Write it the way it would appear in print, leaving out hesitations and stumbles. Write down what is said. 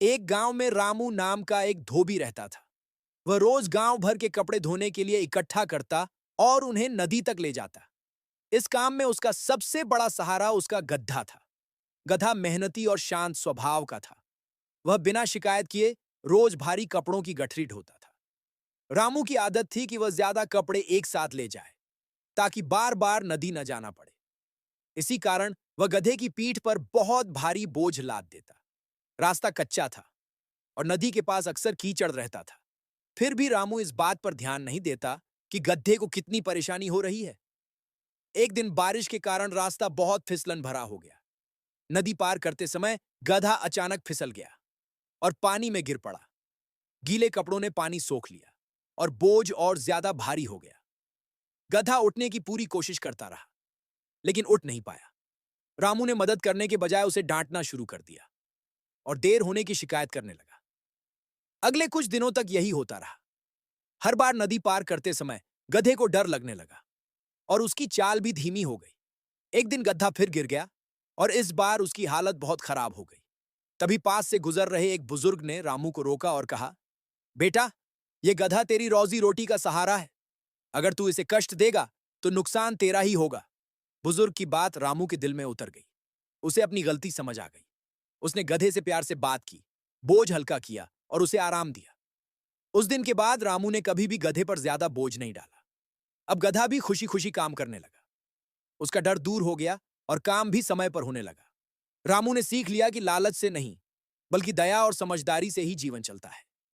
एक गांव में रामू नाम का एक धोबी रहता था। वह रोज गांव भर के कपड़े धोने के लिए इकट्ठा करता और उन्हें नदी तक ले जाता। इस काम में उसका सबसे बड़ा सहारा उसका गधा था। गधा मेहनती और शांत स्वभाव का था। वह बिना शिकायत किए रोज भारी कपड़ों की गठरी ढोता था। रामू की आदत थी कि वह ज्यादा कपड़े एक साथ ले जाए ताकि बार बार नदी न जाना पड़े। इसी कारण वह गधे की पीठ पर बहुत भारी बोझ लाद देता। रास्ता कच्चा था और नदी के पास अक्सर कीचड़ रहता था। फिर भी रामू इस बात पर ध्यान नहीं देता कि गधे को कितनी परेशानी हो रही है। एक दिन बारिश के कारण रास्ता बहुत फिसलन भरा हो गया। नदी पार करते समय गधा अचानक फिसल गया और पानी में गिर पड़ा। गीले कपड़ों ने पानी सोख लिया और बोझ और ज्यादा भारी हो गया। गधा उठने की पूरी कोशिश करता रहा, लेकिन उठ नहीं पाया। रामू ने मदद करने के बजाय उसे डांटना शुरू कर दिया और देर होने की शिकायत करने लगा। अगले कुछ दिनों तक यही होता रहा। हर बार नदी पार करते समय गधे को डर लगने लगा और उसकी चाल भी धीमी हो गई। एक दिन गधा फिर गिर गया और इस बार उसकी हालत बहुत खराब हो गई। तभी पास से गुजर रहे एक बुजुर्ग ने रामू को रोका और कहा, बेटा, ये गधा तेरी रोजी रोटी का सहारा है। अगर तू इसे कष्ट देगा तो नुकसान तेरा ही होगा। बुजुर्ग की बात रामू के दिल में उतर गई। उसे अपनी गलती समझ आ गई। उसने गधे से प्यार से बात की, बोझ हल्का किया और उसे आराम दिया। उस दिन के बाद रामू ने कभी भी गधे पर ज्यादा बोझ नहीं डाला। अब गधा भी खुशी खुशी काम करने लगा। उसका डर दूर हो गया और काम भी समय पर होने लगा। रामू ने सीख लिया कि लालच से नहीं, बल्कि दया और समझदारी से ही जीवन चलता है।